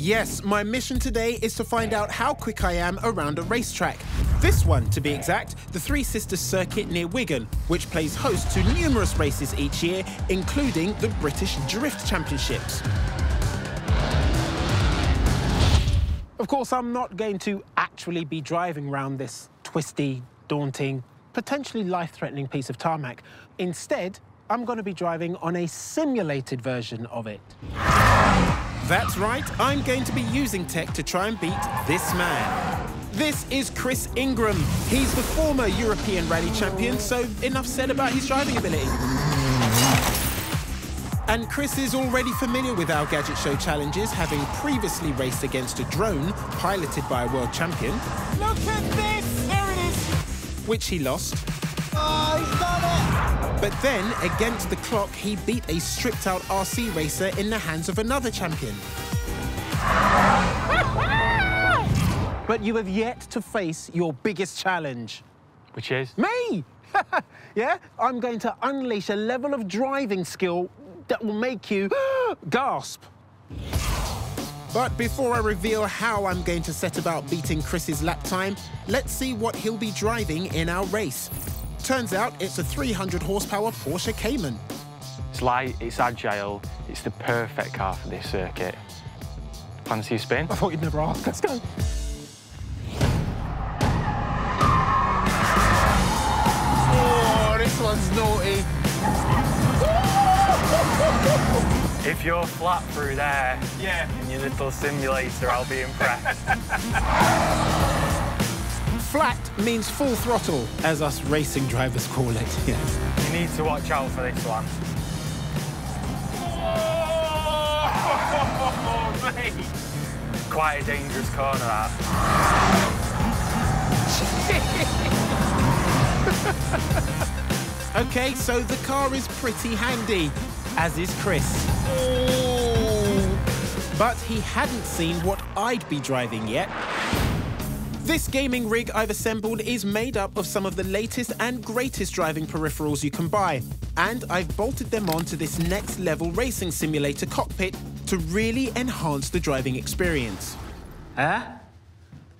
Yes, my mission today is to find out how quick I am around a racetrack. This one, to be exact, the Three Sisters circuit near Wigan, which plays host to numerous races each year, including the British Drift Championships. Of course, I'm not going to actually be driving around this twisty, daunting, potentially life-threatening piece of tarmac. Instead, I'm going to be driving on a simulated version of it. That's right, I'm going to be using tech to try and beat this man. This is Chris Ingram. He's the former European rally champion, so enough said about his driving ability. And Chris is already familiar with our Gadget Show challenges, having previously raced against a drone piloted by a world champion. Look at this! There it is! Which he lost. Oh, he's done it! But then, against the clock, he beat a stripped-out RC racer in the hands of another champion. But you have yet to face your biggest challenge. Which is? Me! Yeah, I'm going to unleash a level of driving skill that will make you gasp. But before I reveal how I'm going to set about beating Chris's lap time, let's see what he'll be driving in our race. Turns out it's a 300 horsepower Porsche Cayman. It's light, it's agile, it's the perfect car for this circuit. Fancy a spin? I thought you'd never ask. Let's go. Oh, this one's naughty. If you're flat through there, in your little simulator, I'll be impressed. Flat means full throttle, as us racing drivers call it. Yes. You need to watch out for this one. Oh, mate! Quite a dangerous corner, that. OK, so the car is pretty handy, as is Chris. Oh. But he hadn't seen what I'd be driving yet. This gaming rig I've assembled is made up of some of the latest and greatest driving peripherals you can buy, and I've bolted them onto this next-level racing simulator cockpit to really enhance the driving experience.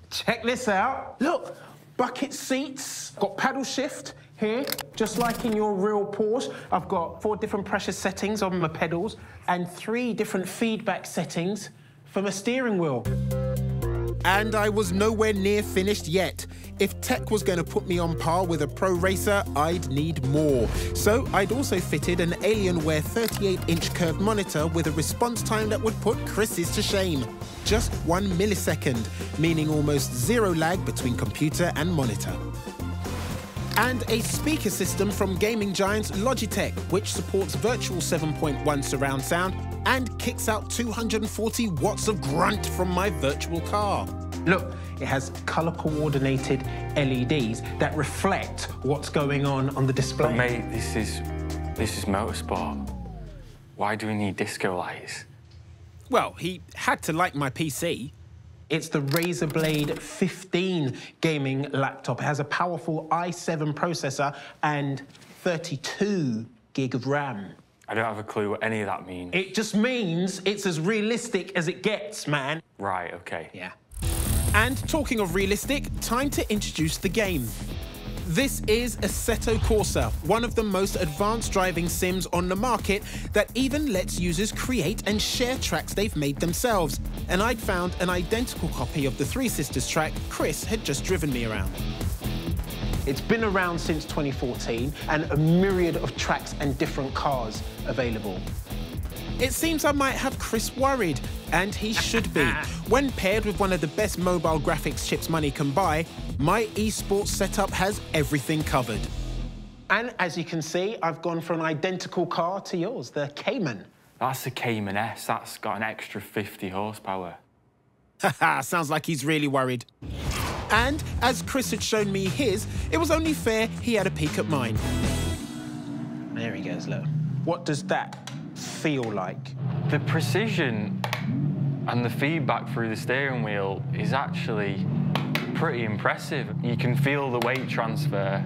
Check this out. Look, bucket seats, got paddle shift here, just like in your real Porsche. I've got 4 different pressure settings on my pedals and 3 different feedback settings for my steering wheel. And I was nowhere near finished yet. If tech was going to put me on par with a pro racer, I'd need more. So I'd also fitted an Alienware 38-inch curved monitor with a response time that would put Chris's to shame. Just 1 millisecond, meaning almost 0 lag between computer and monitor. And a speaker system from gaming giants Logitech, which supports virtual 7.1 surround sound and kicks out 240 watts of grunt from my virtual car. Look, it has colour-coordinated LEDs that reflect what's going on the display. But mate, this is motorsport. Why do we need disco lights? Well, he had to like my PC. It's the Razer Blade 15 gaming laptop. It has a powerful i7 processor and 32 gig of RAM. I don't have a clue what any of that means. It just means it's as realistic as it gets, man. Right, OK. Yeah. And talking of realistic, time to introduce the game. This is Assetto Corsa, one of the most advanced driving sims on the market that even lets users create and share tracks they've made themselves. And I'd found an identical copy of the Three Sisters track Chris had just driven me around. It's been around since 2014 and a myriad of tracks and different cars available. It seems I might have Chris worried, and he should be. When paired with one of the best mobile graphics chips money can buy, my esports setup has everything covered. And as you can see, I've gone for an identical car to yours, the Cayman. That's the Cayman S. That's got an extra 50 horsepower. Haha, sounds like he's really worried. And as Chris had shown me his, it was only fair he had a peek at mine. There he goes, look. What does that feel like? The precision and the feedback through the steering wheel is actually pretty impressive. You can feel the weight transfer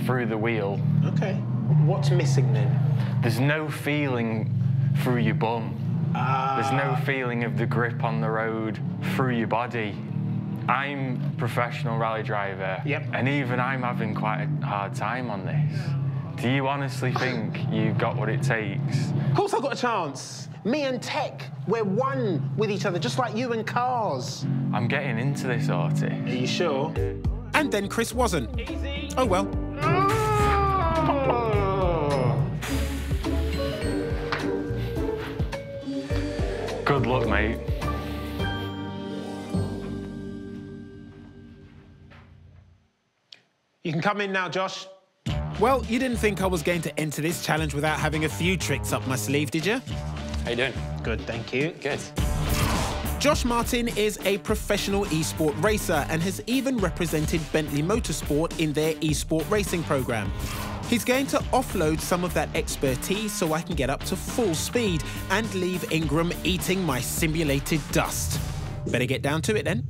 through the wheel. OK. What's missing then? There's no feeling through your bum. There's no feeling of the grip on the road through your body. I'm a professional rally driver, and even I'm having quite a hard time on this. Do you honestly think you've got what it takes? Of course I've got a chance. Me and tech, we're one with each other, just like you and cars. I'm getting into this, Artie. Are you sure? And then Chris wasn't. Easy. Oh well. Good luck, mate. You can come in now, Josh. Well, you didn't think I was going to enter this challenge without having a few tricks up my sleeve, did you? How you doing? Good, thank you. Good. Josh Martin is a professional esport racer and has even represented Bentley Motorsport in their esport racing program. He's going to offload some of that expertise so I can get up to full speed and leave Ingram eating my simulated dust. Better get down to it then.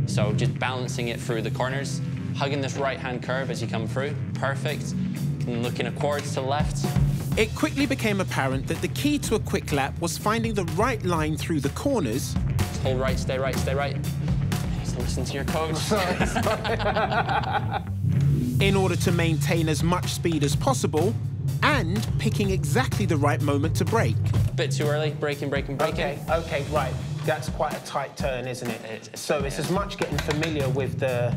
So just balancing it through the corners, hugging this right-hand curve as you come through. Perfect. And looking at quads to the left. It quickly became apparent that the key to a quick lap was finding the right line through the corners. Hold right, stay right, stay right. So listen to your coach. In order to maintain as much speed as possible and picking exactly the right moment to brake. Bit too early, braking, braking, braking. Okay, right. That's quite a tight turn, isn't it? So it's as much getting familiar with the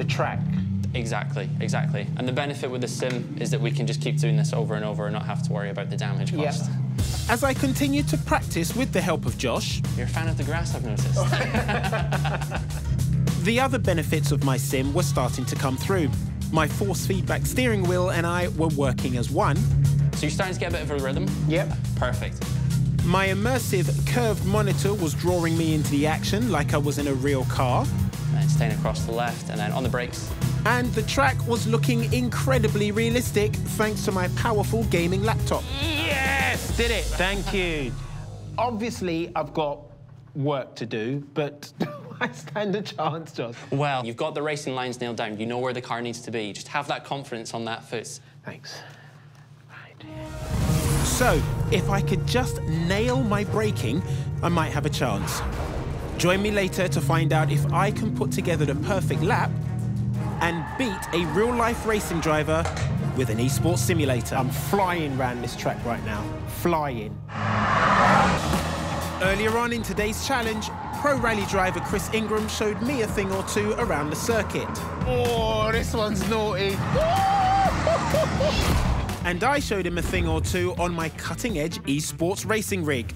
track. Exactly, exactly. And the benefit with the sim is that we can just keep doing this over and over and not have to worry about the damage cost. As I continued to practice with the help of Josh... You're a fan of the grass, I've noticed. The other benefits of my sim were starting to come through. My force feedback steering wheel and I were working as one. So you're starting to get a bit of a rhythm? Yep. Perfect. My immersive curved monitor was drawing me into the action like I was in a real car. And staying across the left, and then on the brakes. And the track was looking incredibly realistic thanks to my powerful gaming laptop. Yes, did it. Thank you. Obviously, I've got work to do, but I stand a chance, Josh. Well, you've got the racing lines nailed down. You know where the car needs to be. Just have that confidence on that foot. Thanks. Right. So, if I could just nail my braking, I might have a chance. Join me later to find out if I can put together the perfect lap and beat a real-life racing driver with an esports simulator. I'm flying around this track right now. Flying. Earlier on in today's challenge, pro rally driver Chris Ingram showed me a thing or two around the circuit. Oh, this one's naughty. And I showed him a thing or two on my cutting-edge esports racing rig.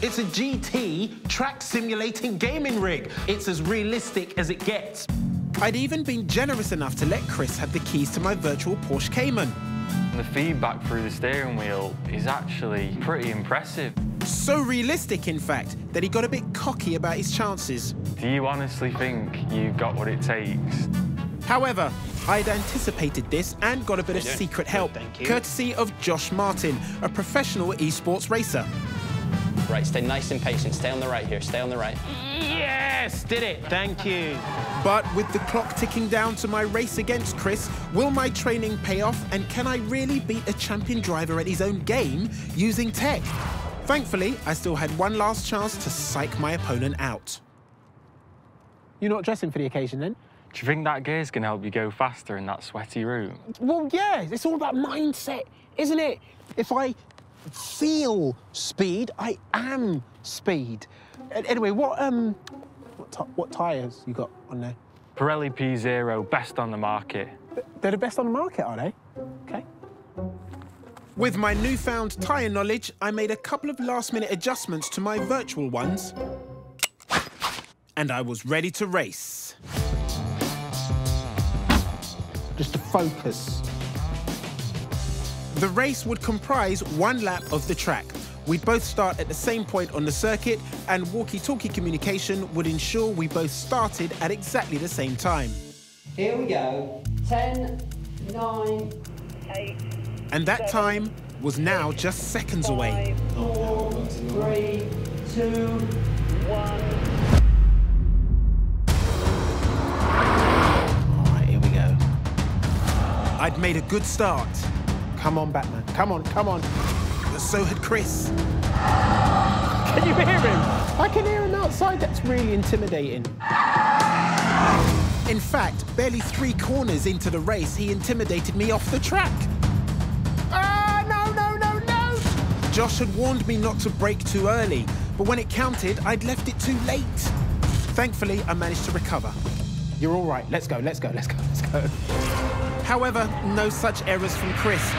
It's a GT track simulating gaming rig. It's as realistic as it gets. I'd even been generous enough to let Chris have the keys to my virtual Porsche Cayman. The feedback through the steering wheel is actually pretty impressive. So realistic, in fact, that he got a bit cocky about his chances. Do you honestly think you've got what it takes? However, I'd anticipated this and got a bit of secret help, courtesy of Josh Martin, a professional esports racer. Right, stay nice and patient. Stay on the right here. Stay on the right. Yes, did it. Thank you. But with the clock ticking down to my race against Chris, will my training pay off and can I really beat a champion driver at his own game using tech? Thankfully, I still had one last chance to psych my opponent out. You're not dressing for the occasion then? Do you think that gear's going to help you go faster in that sweaty room? Well, yeah, it's all about mindset, isn't it? If I feel speed, I am speed. Anyway, what tyres you got on there? Pirelli P0, best on the market. They're the best on the market, are they? Okay. With my newfound tyre knowledge, I made a couple of last-minute adjustments to my virtual ones, and I was ready to race. Just to focus. The race would comprise one lap of the track. We'd both start at the same point on the circuit, and walkie-talkie communication would ensure we both started at exactly the same time. Here we go. 10, 9, 8. And that time was now just seconds away. 4, 3, 2, 1. All right, here we go. I'd made a good start. Come on, Batman. Come on, come on. But so had Chris. Can you hear him? I can hear him outside. That's really intimidating. In fact, barely 3 corners into the race, he intimidated me off the track. Ah, no, no, no, no! Josh had warned me not to brake too early, but when it counted, I'd left it too late. Thankfully, I managed to recover. You're all right. Let's go, let's go, let's go, let's go. However, no such errors from Chris.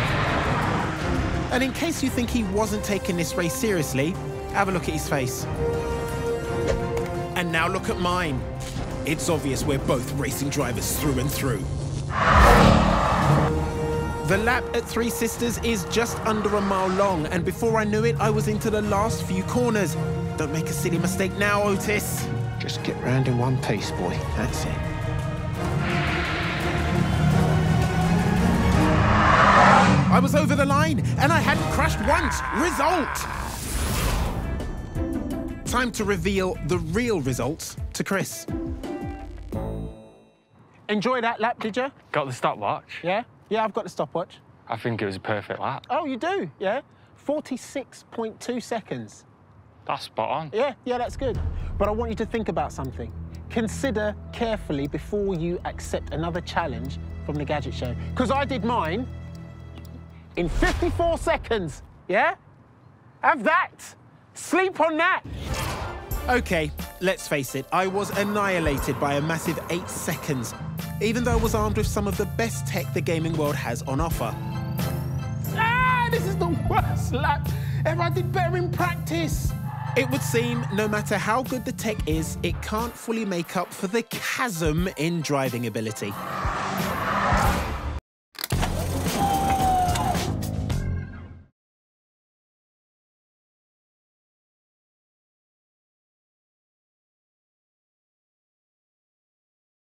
And in case you think he wasn't taking this race seriously, have a look at his face. And now look at mine. It's obvious we're both racing drivers through and through. The lap at Three Sisters is just under a mile long, and before I knew it, I was into the last few corners. Don't make a silly mistake now, Otis. Just get round in one piece, boy. That's it. I was over the line, and I hadn't crashed once. Result! Time to reveal the real results to Chris. Enjoy that lap, did you? Got the stopwatch? Yeah? Yeah, I've got the stopwatch. I think it was a perfect lap. Oh, you do? Yeah? 46.2 seconds. That's spot on. Yeah, yeah, that's good. But I want you to think about something. Consider carefully before you accept another challenge from the Gadget Show. Because I did mine in 54 seconds, yeah? Have that. Sleep on that. Okay, let's face it, I was annihilated by a massive 8 seconds, even though I was armed with some of the best tech the gaming world has on offer. Ah, this is the worst lap ever. I did better in practice. It would seem, no matter how good the tech is, it can't fully make up for the chasm in driving ability.